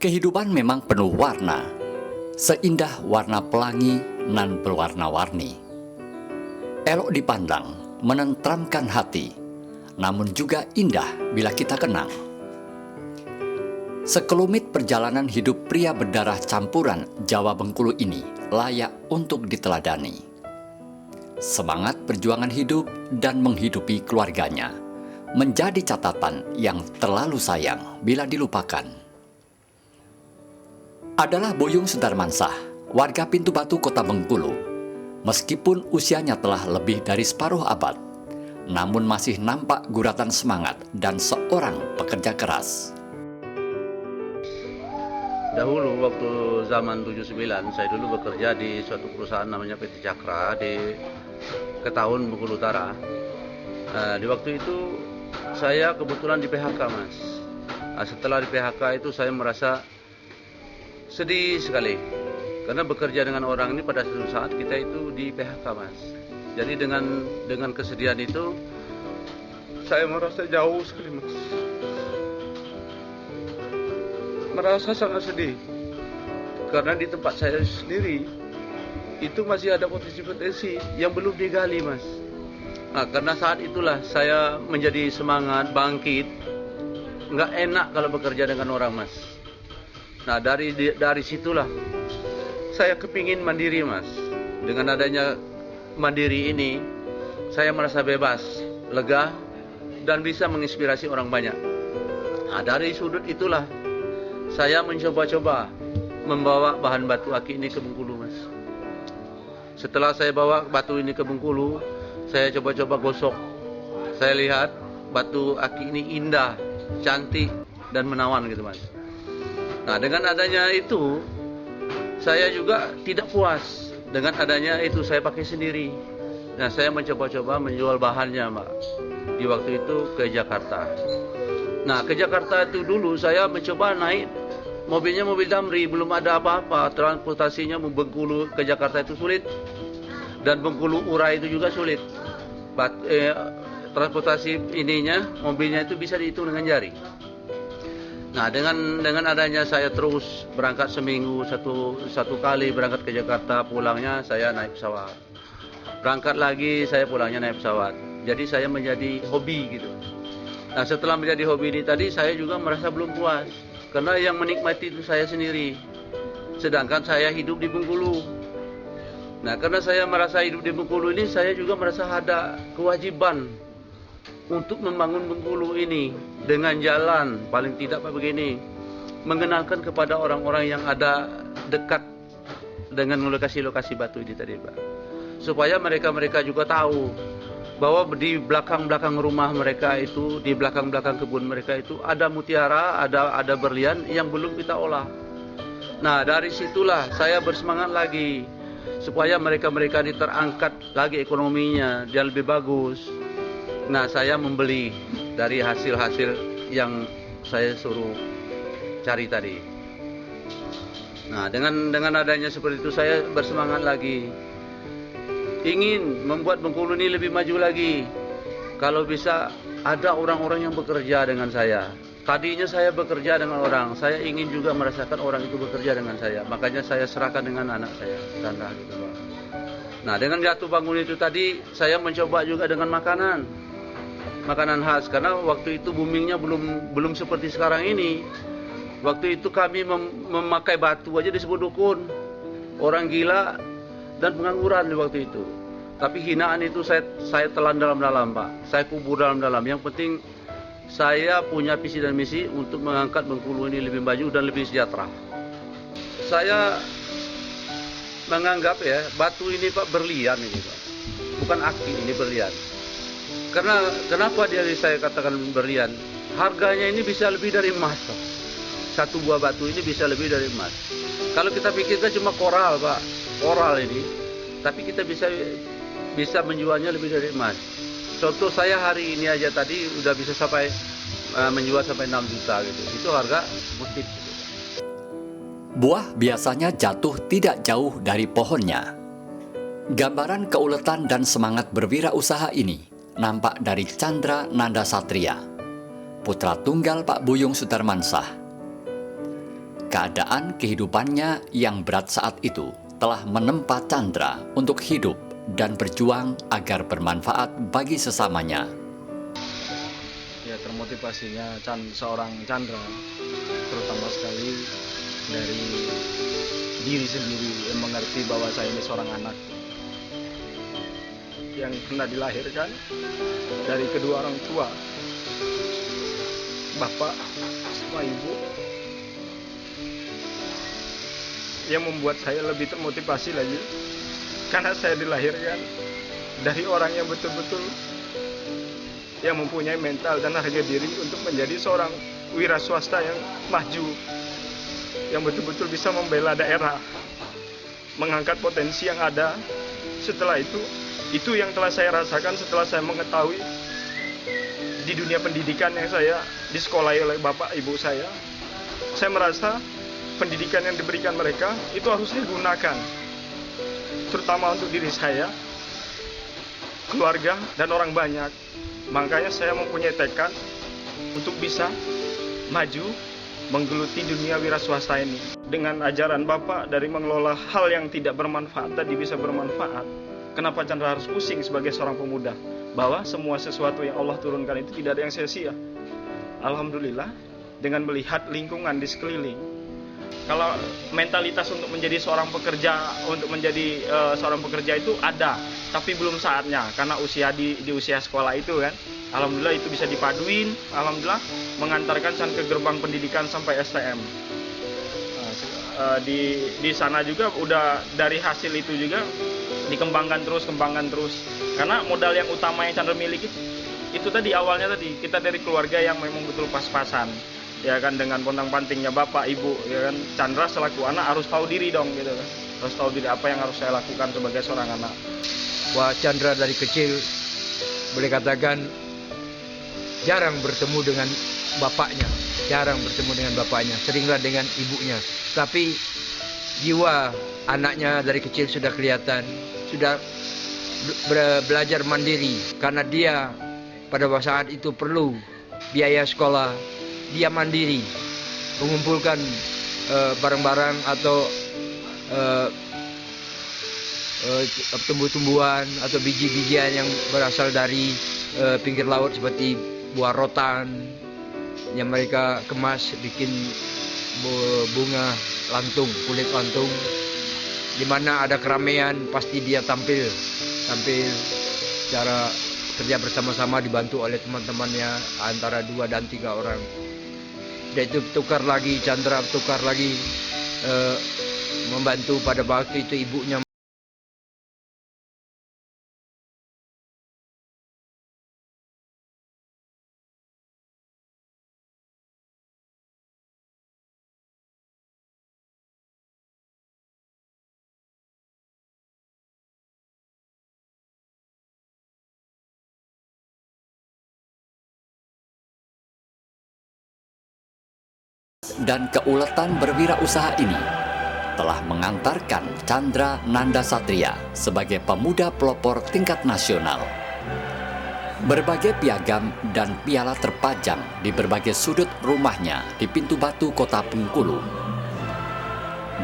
Kehidupan memang penuh warna, seindah warna pelangi nan berwarna-warni. Elok dipandang, menenteramkan hati, namun juga indah bila kita kenang. Sekelumit perjalanan hidup pria berdarah campuran Jawa Bengkulu ini layak untuk diteladani. Semangat perjuangan hidup dan menghidupi keluarganya menjadi catatan yang terlalu sayang bila dilupakan. Adalah Buyung Sudarmansah, warga Pintu Batu, Kota Bengkulu. Meskipun usianya telah lebih dari separuh abad, namun masih nampak guratan semangat dan seorang pekerja keras. Dahulu waktu zaman 79, saya dulu bekerja di suatu perusahaan namanya PT Cakra di Ketaun, Bengkulu Utara. Di waktu itu saya kebetulan di PHK, Mas. Setelah di PHK itu saya merasa sedih sekali, karena bekerja dengan orang ini pada suatu saat kita itu di PHK, Mas. Jadi dengan kesedihan itu saya merasa jauh sekali, Mas. Merasa sangat sedih karena di tempat saya sendiri itu masih ada potensi-potensi yang belum digali, Mas. Karena saat itulah saya menjadi semangat, bangkit. Nggak enak kalau bekerja dengan orang, Mas. Nah, dari situlah saya kepingin mandiri, Mas. Dengan adanya mandiri ini, saya merasa bebas, lega, dan bisa menginspirasi orang banyak. Nah, dari sudut itulah saya mencoba-coba membawa bahan batu aki ini ke Bengkulu, Mas. Setelah saya bawa batu ini ke Bengkulu, saya coba-coba gosok. Saya lihat batu aki ini indah, cantik, dan menawan gitu, Mas. Nah, dengan adanya itu, saya juga tidak puas. Dengan adanya itu, saya pakai sendiri. Nah, saya mencoba-coba menjual bahannya, Mbak. Di waktu itu ke Jakarta. Nah, ke Jakarta itu dulu saya mencoba naik. Mobilnya mobil Damri, belum ada apa-apa. Transportasinya Bengkulu ke Jakarta itu sulit. Dan Bengkulu Urai itu juga sulit. Transportasi mobilnya itu bisa dihitung dengan jari. Nah, dengan adanya saya terus berangkat seminggu satu kali berangkat ke Jakarta, pulangnya saya naik pesawat. Berangkat lagi, saya pulangnya naik pesawat. Jadi saya menjadi hobi gitu. Nah, setelah menjadi hobi ini tadi, saya juga merasa belum puas. Karena yang menikmati itu saya sendiri. Sedangkan saya hidup di Bengkulu. Nah, karena saya merasa hidup di Bengkulu ini, saya juga merasa ada kewajiban untuk membangun Bengkulu ini dengan jalan paling tidak begini, mengenalkan kepada orang-orang yang ada dekat dengan lokasi-lokasi batu ini tadi, Pak, supaya mereka juga tahu bahwa di belakang-belakang rumah mereka itu, di belakang-belakang kebun mereka itu ada mutiara, ada berlian yang belum kita olah. Nah, dari situlah saya bersemangat lagi supaya mereka-mereka ini terangkat lagi ekonominya dan lebih bagus. Nah, saya membeli dari hasil-hasil yang saya suruh cari tadi. Nah, dengan adanya seperti itu, saya bersemangat lagi. Ingin membuat Bengkulu ini lebih maju lagi. Kalau bisa ada orang-orang yang bekerja dengan saya. Tadinya saya bekerja dengan orang, saya ingin juga merasakan orang itu bekerja dengan saya. Makanya saya serahkan dengan anak saya, Chandra gitu, Pak. Nah, dengan jatuh bangun itu tadi, saya mencoba juga dengan makanan khas, karena waktu itu boomingnya belum seperti sekarang ini. Waktu itu kami memakai batu aja disebut dukun, orang gila dan pengangguran di waktu itu. Tapi hinaan itu saya telan dalam-dalam, Pak. Saya kubur dalam-dalam. Yang penting saya punya visi dan misi untuk mengangkat Bengkulu ini lebih maju dan lebih sejahtera. Saya menganggap batu ini, Pak, berlian ini, Pak. Bukan aki, ini berlian. Karena kenapa saya katakan berlian? Harganya ini bisa lebih dari emas, Pak. Satu buah batu ini bisa lebih dari emas. Kalau kita pikirkan cuma koral, Pak, koral ini, tapi kita bisa menjualnya lebih dari emas. Contoh saya hari ini aja tadi udah bisa sampai menjual sampai 6 juta gitu. Itu harga motif. Buah biasanya jatuh tidak jauh dari pohonnya. Gambaran keuletan dan semangat berwirausaha ini nampak dari Chandra Nanda Satria, putra tunggal Pak Buyung Sudarmansah. keadaan kehidupannya yang berat saat itu telah menempa Chandra untuk hidup dan berjuang agar bermanfaat bagi sesamanya. Ya, termotivasinya seorang Chandra terutama sekali dari diri sendiri yang mengerti bahwa saya ini seorang anak yang pernah dilahirkan dari kedua orang tua, bapak sama ibu, yang membuat saya lebih termotivasi lagi karena saya dilahirkan dari orang yang betul-betul yang mempunyai mental dan harga diri untuk menjadi seorang wira swasta yang maju, yang betul-betul bisa membela daerah, mengangkat potensi yang ada. Setelah itu yang telah saya rasakan setelah saya mengetahui di dunia pendidikan yang saya disekolahi oleh bapak ibu saya. Saya merasa pendidikan yang diberikan mereka itu harus digunakan, terutama untuk diri saya, keluarga, dan orang banyak. Makanya saya mempunyai tekad untuk bisa maju menggeluti dunia wira swasta ini. Dengan ajaran Bapak dari mengelola hal yang tidak bermanfaat tadi bisa bermanfaat. Kenapa Chandra harus pusing sebagai seorang pemuda? Bahwa semua sesuatu yang Allah turunkan itu tidak ada yang sia-sia. Alhamdulillah, dengan melihat lingkungan di sekeliling, kalau mentalitas untuk menjadi seorang pekerja itu ada, tapi belum saatnya karena usia di usia sekolah itu kan. Alhamdulillah itu bisa dipaduin. Alhamdulillah mengantarkan Chan ke gerbang pendidikan sampai STM. Di sana juga udah dari hasil itu juga dikembangkan terus. Karena modal yang utama yang Chandra miliki itu tadi awalnya tadi kita dari keluarga yang memang betul pas-pasan. Ya kan, dengan pontang-pantingnya bapak ibu, ya kan, Chandra selaku anak harus tahu diri dong gitu kan. Harus tahu diri apa yang harus saya lakukan sebagai seorang anak. Wah, Chandra dari kecil boleh katakan jarang bertemu dengan bapaknya, seringlah dengan ibunya. Tapi jiwa anaknya dari kecil sudah kelihatan, sudah belajar mandiri karena dia pada saat itu perlu biaya sekolah. Dia mandiri mengumpulkan barang-barang atau tumbuh-tumbuhan atau biji-bijian yang berasal dari pinggir laut seperti buah rotan yang mereka kemas bikin bunga lantung, kulit lantung. Di mana ada keramaian pasti dia tampil cara kerja bersama-sama dibantu oleh teman-temannya antara 2 dan 3 orang. Dan itu Chandra tukar lagi membantu pada waktu itu ibunya. Dan keuletan berwirausaha ini telah mengantarkan Chandra Nanda Satria sebagai pemuda pelopor tingkat nasional. Berbagai piagam dan piala terpajang di berbagai sudut rumahnya di pintu batu kota Bengkulu.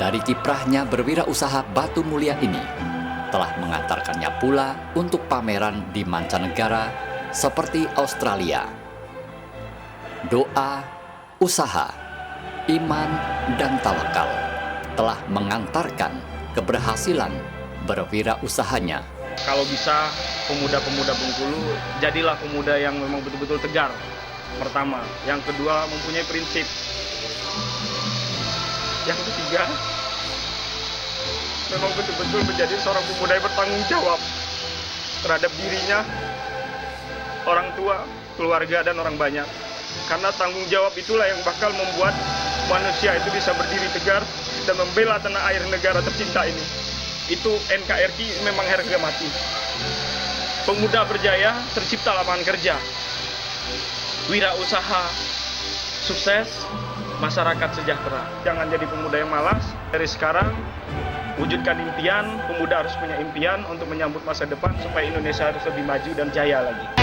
Dari kiprahnya berwirausaha batu mulia ini telah mengantarkannya pula untuk pameran di mancanegara seperti Australia. Doa, usaha, iman, dan tawakal telah mengantarkan keberhasilan berwirausahanya. Kalau bisa pemuda-pemuda Bengkulu jadilah pemuda yang memang betul-betul tegar. Pertama, yang kedua mempunyai prinsip. Yang ketiga, memang betul-betul menjadi seorang pemuda yang bertanggung jawab terhadap dirinya, orang tua, keluarga, dan orang banyak. Karena tanggung jawab itulah yang bakal membuat manusia itu bisa berdiri tegar dan membela tanah air negara tercinta ini. Itu NKRI memang harga mati. Pemuda berjaya, tercipta lapangan kerja. Wirausaha sukses, masyarakat sejahtera. Jangan jadi pemuda yang malas. Dari sekarang, wujudkan impian. Pemuda harus punya impian untuk menyambut masa depan supaya Indonesia harus lebih maju dan jaya lagi.